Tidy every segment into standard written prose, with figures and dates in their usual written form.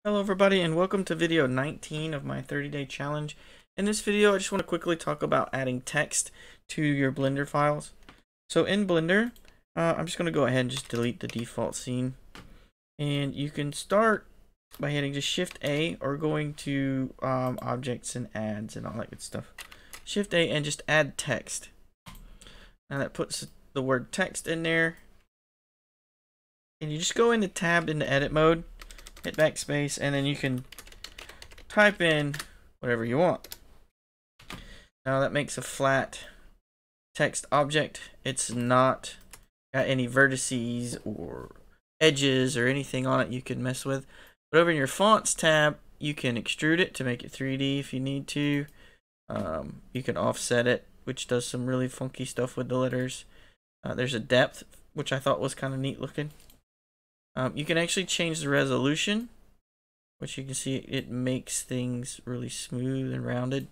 Hello everybody and welcome to video 19 of my 30-day challenge. In this video I just want to quickly talk about adding text to your Blender files. So in Blender, I'm just going to go ahead and just delete the default scene. And you can start by hitting just Shift A or going to objects and adds and all that good stuff. Shift A and just add text. Now that puts the word text in there. And you just go into tab into edit mode. Hit backspace and then you can type in whatever you want. Now that makes a flat text object. It's not got any vertices or edges or anything on it you can mess with. But over in your fonts tab, you can extrude it to make it 3D if you need to. You can offset it, which does some really funky stuff with the letters. There's a depth, which I thought was kind of neat looking. You can actually change the resolution, which you can see it makes things really smooth and rounded.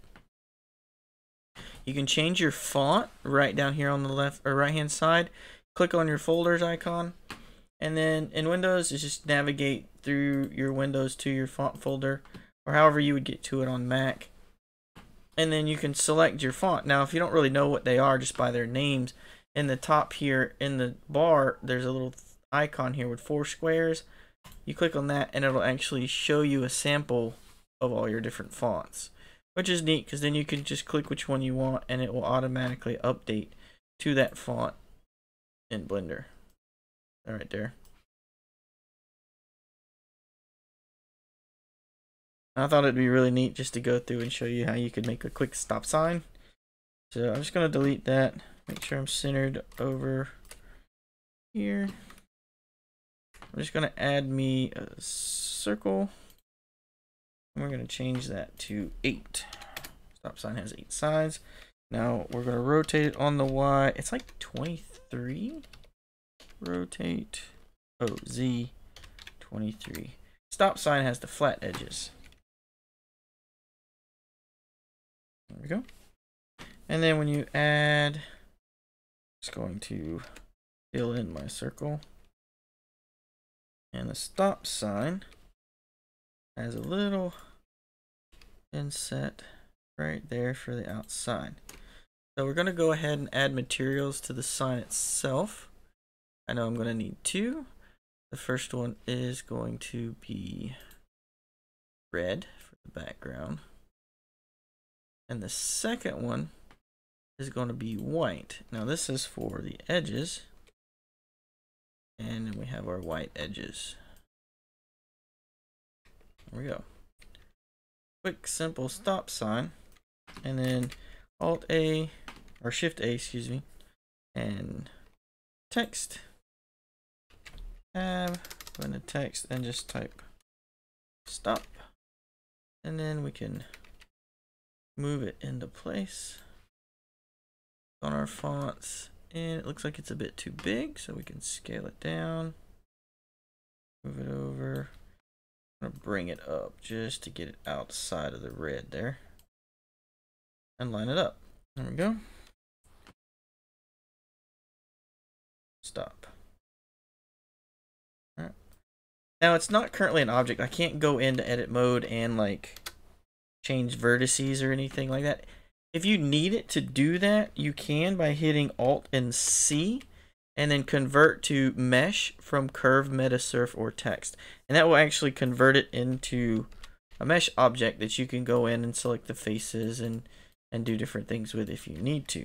You can change your font right down here on the left or right hand side. Click on your folders icon, and then in Windows, just navigate through your windows to your font folder, or however you would get to it on Mac. And then you can select your font. Now, if you don't really know what they are just by their names, in the top here in the bar, there's a little icon here with 4 squares. You click on that and it'll actually show you a sample of all your different fonts, which is neat because then you can just click which one you want and it will automatically update to that font in Blender. All right there. I thought it'd be really neat just to go through and show you how you could make a quick stop sign. So I'm just going to delete that, make sure I'm centered over here. I'm just going to add me a circle. And we're going to change that to 8. Stop sign has 8 sides. Now we're going to rotate it on the Y. It's like 23. Rotate. Oh, Z 23. Stop sign has the flat edges. There we go. And then when you add, it's going to fill in my circle. And the stop sign has a little inset right there for the outside. So we're going to go ahead and add materials to the sign itself. I know I'm going to need 2. The first one is going to be red for the background. And the second one is going to be white. Now this is for the edges. And then we have our white edges. There we go. Quick, simple stop sign. And then Alt A, or Shift A, excuse me. And text. Tab, go into text and just type stop. And then we can move it into place on our fonts. And it looks like it's a bit too big, so we can scale it down, move it over. I'm gonna bring it up just to get it outside of the red there, and line it up. There we go. Stop. All right. Now it's not currently an object. I can't go into edit mode and like change vertices or anything like that. If you need it to do that, you can by hitting Alt and C and then convert to mesh from curve, meta, surf, or text. And that will actually convert it into a mesh object that you can go in and select the faces and do different things with if you need to.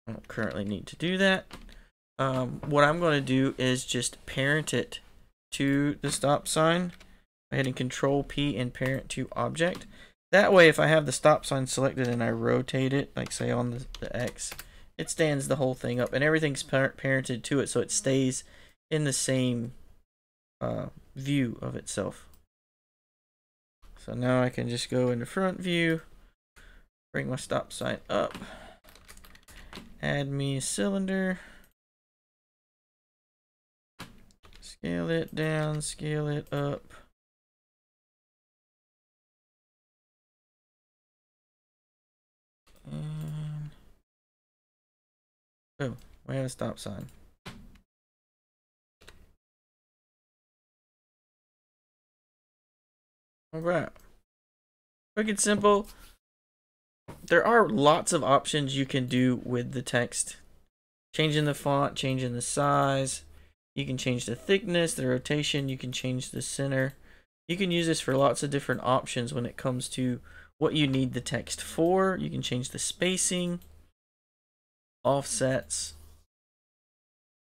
I don't currently need to do that. What I'm going to do is just parent it to the stop sign by hitting Control P and parent to object. That way, if I have the stop sign selected and I rotate it, like say on the X, it stands the whole thing up and everything's parented to it, so it stays in the same view of itself. So now I can just go into front view, bring my stop sign up, add me a cylinder, scale it down, scale it up. And boom, we have a stop sign. Alright. Quick and simple. There are lots of options you can do with the text. Changing the font, changing the size. You can change the thickness, the rotation. You can change the center. You can use this for lots of different options when it comes to what you need the text for. You can change the spacing, offsets.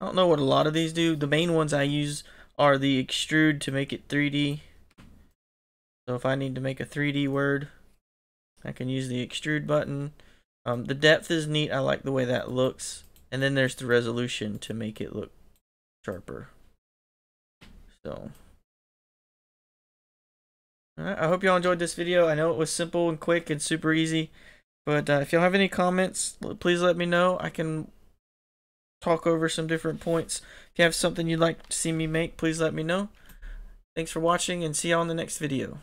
I don't know what a lot of these do. The main ones I use are the extrude to make it 3D. So if I need to make a 3D word, I can use the extrude button. The depth is neat. I like the way that looks. And then there's the resolution to make it look sharper. So, alright, I hope y'all enjoyed this video. I know it was simple and quick and super easy. But if y'all have any comments, please let me know. I can talk over some different points. If you have something you'd like to see me make, please let me know. Thanks for watching and see y'all in the next video.